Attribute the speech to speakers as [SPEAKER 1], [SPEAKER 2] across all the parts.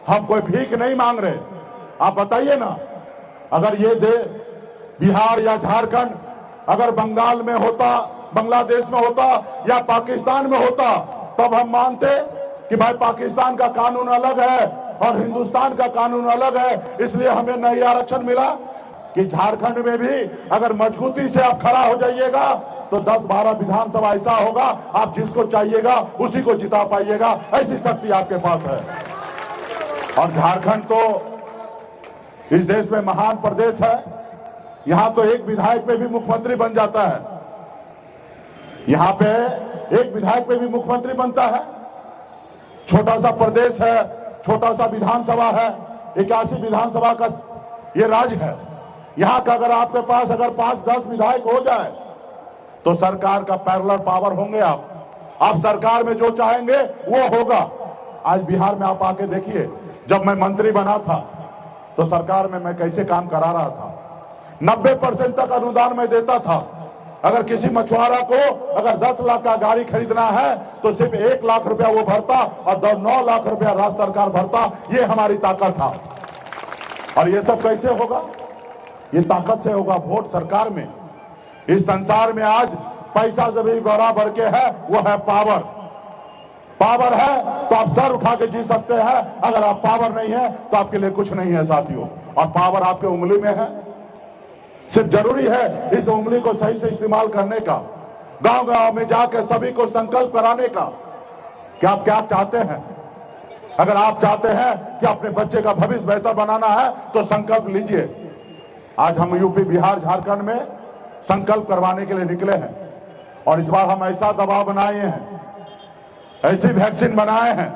[SPEAKER 1] हम कोई भीख नहीं मांग रहे। आप बताइए ना, अगर ये दे बिहार या झारखंड अगर बंगाल में होता, बांग्लादेश में होता या पाकिस्तान में होता, तब हम मानते कि भाई पाकिस्तान का कानून अलग है और हिंदुस्तान का कानून अलग है, इसलिए हमें नहीं आरक्षण मिला। कि झारखंड में भी अगर मजबूती से आप खड़ा हो जाइएगा तो 10-12 विधानसभा ऐसा होगा, आप जिसको चाहिएगा उसी को जिता पाइएगा, ऐसी शक्ति आपके पास है। और झारखंड तो इस देश में महान प्रदेश है। यहां तो एक विधायक पे भी मुख्यमंत्री बन जाता है, यहां पे एक विधायक पे भी मुख्यमंत्री बनता है। छोटा सा प्रदेश है, छोटा सा विधानसभा है, 81 विधानसभा का ये राज्य है। यहां का अगर आपके पास अगर 5-10 विधायक हो जाए तो सरकार का पैरेलल पावर होंगे आप सरकार में जो चाहेंगे वो होगा। आज बिहार में आप आके देखिए, जब मैं मंत्री बना था तो सरकार में मैं कैसे काम करा रहा था। 90% तक अनुदान मैं देता था। अगर किसी मछुआरा को अगर 10 लाख का गाड़ी खरीदना है तो सिर्फ 1 लाख रुपया वो भरता और 9 लाख रुपया राज्य सरकार भरता। ये हमारी ताकत था। और ये सब कैसे होगा? ये ताकत से होगा, वोट सरकार में। इस संसार में आज पैसा से भी बराबर के है, वो है पावर। पावर है तो आप सर उठा के जी सकते हैं, अगर आप पावर नहीं है तो आपके लिए कुछ नहीं है साथियों। और पावर आपके उंगली में है, सिर्फ जरूरी है इस उंगली को सही से इस्तेमाल करने का, गांव-गांव में जाकर सभी को संकल्प कराने का कि आप क्या चाहते हैं। अगर आप चाहते हैं कि अपने बच्चे का भविष्य बेहतर बनाना है तो संकल्प लीजिए। आज हम यूपी, बिहार, झारखंड में संकल्प करवाने के लिए निकले हैं और इस बार हम ऐसा दबाव बनाए हैं, ऐसी वैक्सीन बनाए हैं।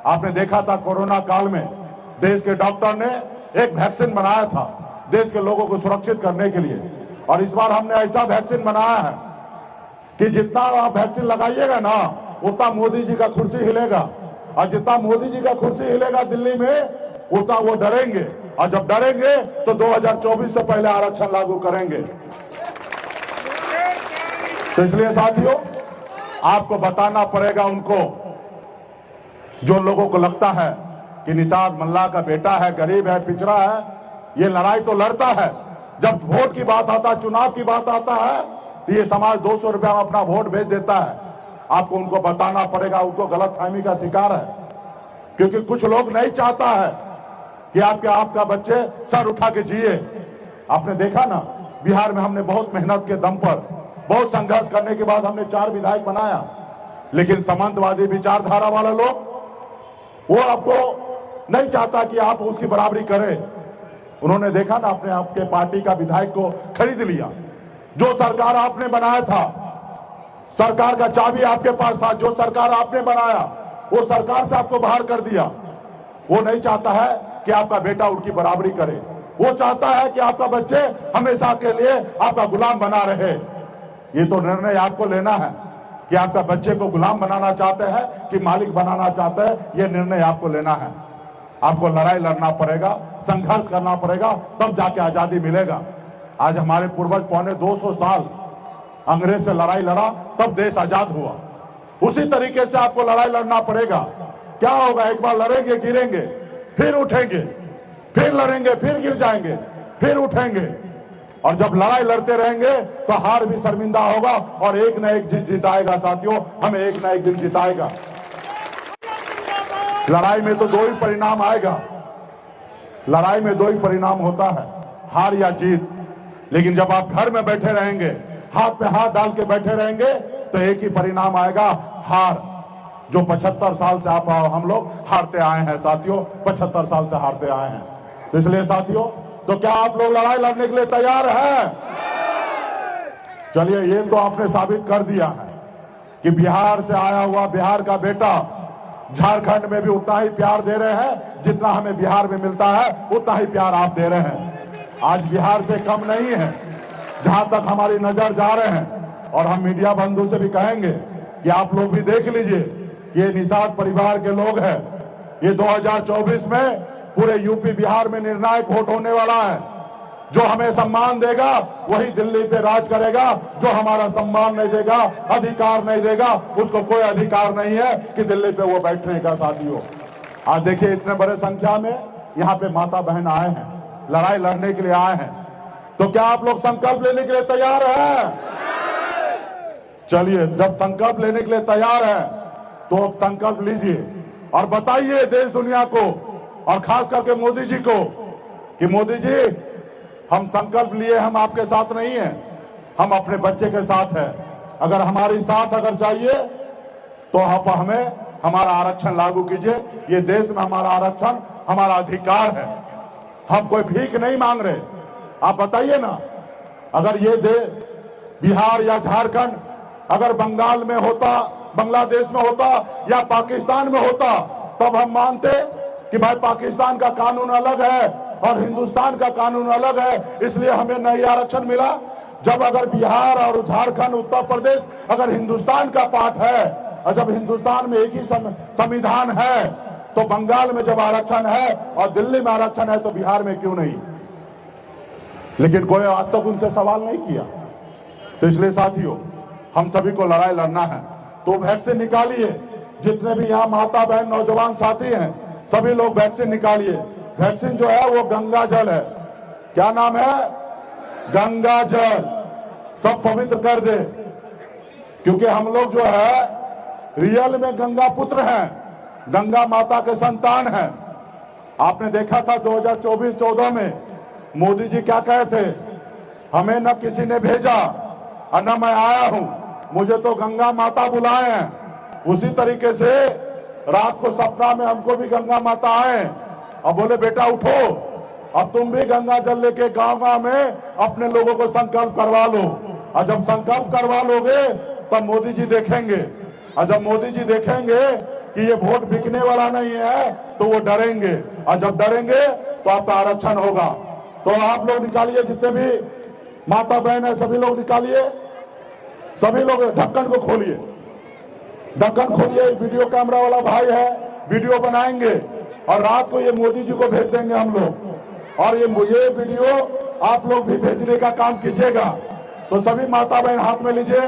[SPEAKER 1] आपने देखा था कोरोना काल में देश के डॉक्टर ने एक वैक्सीन बनाया था देश के लोगों को सुरक्षित करने के लिए। और इस बार हमने ऐसा वैक्सीन बनाया है कि जितना आप वैक्सीन लगाइएगा ना, उतना मोदी जी का कुर्सी हिलेगा। और जितना मोदी जी का कुर्सी हिलेगा दिल्ली में, उतना वो डरेंगे। और जब डरेंगे तो 2024 से पहले आरक्षण लागू करेंगे। तो इसलिए साथियों, आपको बताना पड़ेगा उनको, जो लोगों को लगता है कि निषाद मल्ला का बेटा है, गरीब है, पिछड़ा है, ये लड़ाई तो लड़ता है। जब वोट की बात आता है, चुनाव की बात आता है, तो ये समाज 200 रुपया में अपना वोट भेज देता है। आपको उनको बताना पड़ेगा, उनको गलतफहमी का शिकार है। क्योंकि कुछ लोग नहीं चाहता है कि आपका बच्चे सर उठा के जिए। आपने देखा ना, बिहार में हमने बहुत मेहनत के दम पर, बहुत संघर्ष करने के बाद हमने 4 विधायक बनाया। लेकिन सामंतवादी विचारधारा वाले लोग, वो आपको नहीं चाहता कि आप उसकी बराबरी करें। उन्होंने देखा ना, अपने आपके पार्टी का विधायक को खरीद लिया। जो सरकार आपने बनाया था, सरकार का चाबी आपके पास था, जो सरकार आपने बनाया वो सरकार से आपको बाहर कर दिया। वो नहीं चाहता है कि आपका बेटा उनकी बराबरी करे। वो चाहता है कि आपका बच्चे हमेशा के लिए आपका गुलाम बना रहे। ये तो निर्णय आपको लेना है कि आपका बच्चे को गुलाम बनाना चाहते हैं कि मालिक बनाना चाहते हैं। ये निर्णय आपको लेना है। आपको लड़ाई लड़ना पड़ेगा, संघर्ष करना पड़ेगा, तब जाके आजादी मिलेगा। आज हमारे पूर्वज 250 साल अंग्रेज से लड़ाई लड़ा, तब देश आजाद हुआ। उसी तरीके से आपको लड़ाई लड़ना पड़ेगा। क्या होगा, एक बार लड़ेंगे, गिरेंगे, फिर उठेंगे, फिर लड़ेंगे, फिर गिर जाएंगे, फिर उठेंगे। और जब लड़ाई लड़ते रहेंगे तो हार भी शर्मिंदा होगा और एक न एक जिताएगा साथियों, हमें एक न एक दिन जिताएगा। लड़ाई में तो 2 ही परिणाम आएगा, लड़ाई में 2 ही परिणाम होता है, हार या जीत। लेकिन जब आप घर में बैठे रहेंगे, हाथ पे हाथ डाल के बैठे रहेंगे, तो एक ही परिणाम आएगा, हार। जो 75 साल से हम लोग हारते आए हैं साथियों, 75 साल से हारते आए हैं। तो इसलिए साथियों, तो क्या आप लोग लड़ाई लड़ने के लिए तैयार हैं? चलिए, ये तो आपने साबित कर दिया है कि बिहार से आया हुआ बिहार का बेटा झारखंड में भी उतना ही प्यार दे रहे हैं जितना हमें बिहार में मिलता है, उतना ही प्यार आप दे रहे हैं। आज बिहार से कम नहीं है, जहां तक हमारी नजर जा रहे हैं। और हम मीडिया बंधु से भी कहेंगे कि आप लोग भी देख लीजिए कि ये निषाद परिवार के लोग हैं। ये 2024 में पूरे यूपी बिहार में निर्णायक वोट होने वाला है। जो हमें सम्मान देगा वही दिल्ली पे राज करेगा। जो हमारा सम्मान नहीं देगा, अधिकार नहीं देगा, उसको कोई अधिकार नहीं है कि दिल्ली पे वो बैठने का साथियों। आज देखिए इतने बड़े संख्या में यहाँ पे माता बहन आए हैं, लड़ाई लड़ने के लिए आए हैं। तो क्या आप लोग संकल्प लेने के लिए तैयार हैं? चलिए, जब संकल्प लेने के लिए तैयार है तो अब संकल्प लीजिए और बताइए देश दुनिया को और खास करके मोदी जी को कि मोदी जी, हम संकल्प लिए, हम आपके साथ नहीं हैं, हम अपने बच्चे के साथ हैं। अगर हमारी साथ अगर चाहिए तो आप हमें हमारा आरक्षण लागू कीजिए। ये देश में हमारा आरक्षण हमारा अधिकार है, हम कोई भीख नहीं मांग रहे। आप बताइए ना, अगर ये बिहार या झारखंड अगर बंगाल में होता, बांग्लादेश में होता या पाकिस्तान में होता, तब हम मानते कि भाई पाकिस्तान का कानून अलग है और हिंदुस्तान का कानून अलग है, इसलिए हमें नहीं आरक्षण मिला। जब अगर बिहार और झारखंड, उत्तर प्रदेश अगर हिंदुस्तान का पार्ट है और जब हिंदुस्तान में एक ही संविधान है, तो बंगाल में जब आरक्षण है और दिल्ली में आरक्षण है तो बिहार में क्यों नहीं? लेकिन कोई आज तक उनसे सवाल नहीं किया। तो इसलिए साथियों, हम सभी को लड़ाई लड़ना है। तो वैक्सीन निकालिए, जितने भी यहाँ माता बहन नौजवान साथी हैं, सभी लोग वैक्सीन निकालिए। वैक्सीन जो है वो गंगा जल है। क्या नाम है? गंगा जल। सब पवित्र कर दे, क्योंकि हम लोग जो है रियल में गंगा पुत्र हैं, गंगा माता के संतान हैं। आपने देखा था 2024-14 में मोदी जी क्या कहे थे? हमें न किसी ने भेजा और न मैं आया हूं, मुझे तो गंगा माता बुलाए हैं। उसी तरीके से रात को सपना में हमको भी गंगा माता आए और बोले बेटा उठो, अब तुम भी गंगा जल लेके गांव में अपने लोगों को संकल्प करवा लो। और जब संकल्प करवा लोगे तब मोदी जी देखेंगे, और जब मोदी जी देखेंगे कि ये वोट बिकने वाला नहीं है तो वो डरेंगे, और जब डरेंगे तो आपका आरक्षण होगा। तो आप लोग निकालिए, जितने भी माता बहन है सभी लोग निकालिए, सभी लोग ढक्कन को खोलिए, ढक्कन खोलिए। वीडियो कैमरा वाला भाई है, वीडियो बनाएंगे और रात को ये मोदी जी को भेज देंगे हम लोग, और ये वीडियो आप लोग भी भेजने का काम कीजिएगा। तो सभी माता बहन हाथ में लीजिए,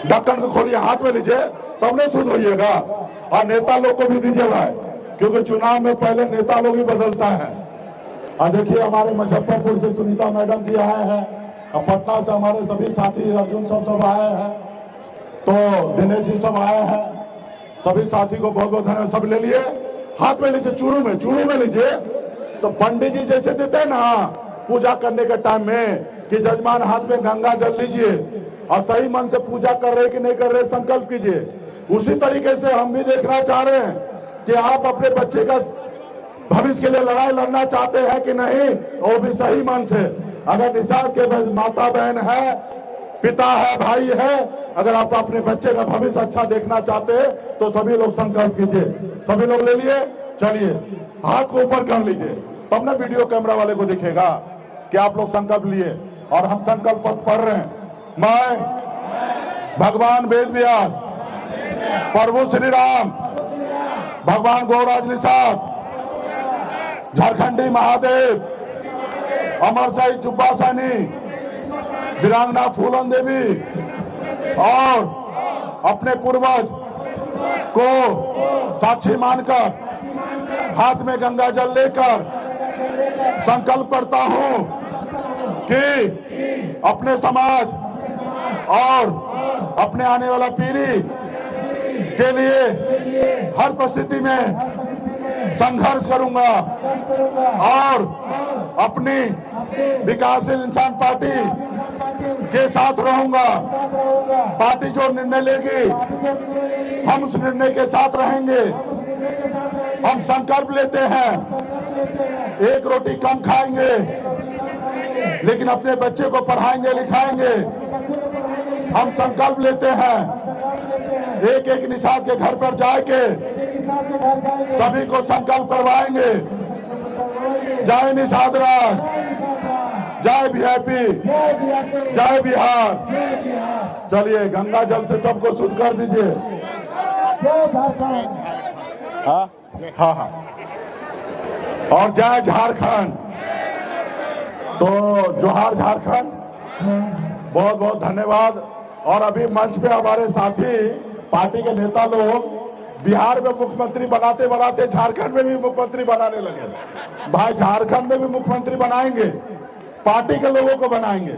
[SPEAKER 1] ढक्कन को खोलिए, हाथ में लीजिए, तब नहीं शुद्ध होइएगा। और नेता लोग को भी दीजिएगा, क्योंकि चुनाव में पहले नेता लोग ही बदलता है। और देखिए हमारे मुजफ्फरपुर से सुनीता मैडम जी आए हैं, और पटना से हमारे सभी साथी अर्जुन सब आए हैं, तो दिनेश जी सब आए हैं। सभी साथी को बहुत बहुत धन्यवाद। सब ले लिए, हाथ में लीजिए, चूरू में लीजिए। तो पंडित जी जैसे देते हैं ना पूजा करने के टाइम में कि जजमान हाथ में गंगा जल लीजिए और सही मन से पूजा कर रहे कि नहीं कर रहे संकल्प कीजिए, उसी तरीके से हम भी देखना चाह रहे हैं कि आप अपने बच्चे का भविष्य के लिए लड़ाई लड़ना चाहते हैं कि नहीं, वो भी सही मन से। अगर निषाद के माता बहन है, पिता है, भाई है, अगर आप अपने बच्चे का भविष्य अच्छा देखना चाहते हैं तो सभी लोग संकल्प कीजिए। सभी लोग ले लिए, चलिए हाथ को ऊपर कर लीजिए, तब ना वीडियो कैमरा वाले को दिखेगा कि आप लोग संकल्प लिए। और हम संकल्प पत्र पढ़ रहे हैं। मैं भगवान वेद व्यास, प्रभु श्री राम, भगवान गौराज निषाद, झारखंडी महादेव, अमर साई जुब्बा सैनी, वीरांगना फूलन देवी और अपने पूर्वज को साक्षी मानकर हाथ में गंगा जल लेकर संकल्प करता हूं कि अपने समाज और अपने आने वाला पीढ़ी के लिए हर परिस्थिति में संघर्ष करूंगा और अपनी विकासशील इंसान पार्टी के साथ रहूंगा। पार्टी जो निर्णय लेगी हम उस निर्णय के साथ रहेंगे। हम संकल्प लेते हैं, एक रोटी कम खाएंगे लेकिन अपने बच्चे को पढ़ाएंगे लिखाएंगे। हम संकल्प लेते हैं, एक एक निषाद के घर पर जाके सभी को संकल्प करवाएंगे। जय निषाद राज, जय वीआईपी, जय बिहार। चलिए गंगा जल से सबको शुद्ध कर दीजिए। हाँ हाँ हाँ, और जय झारखंड। तो जोहार झारखंड, बहुत बहुत धन्यवाद। और अभी मंच पे हमारे साथी पार्टी के नेता लोग बिहार में मुख्यमंत्री बनाते बनाते झारखंड में भी मुख्यमंत्री बनाने लगे। भाई झारखंड में भी मुख्यमंत्री बनाएंगे, पार्टी के लोगों को बनाएंगे।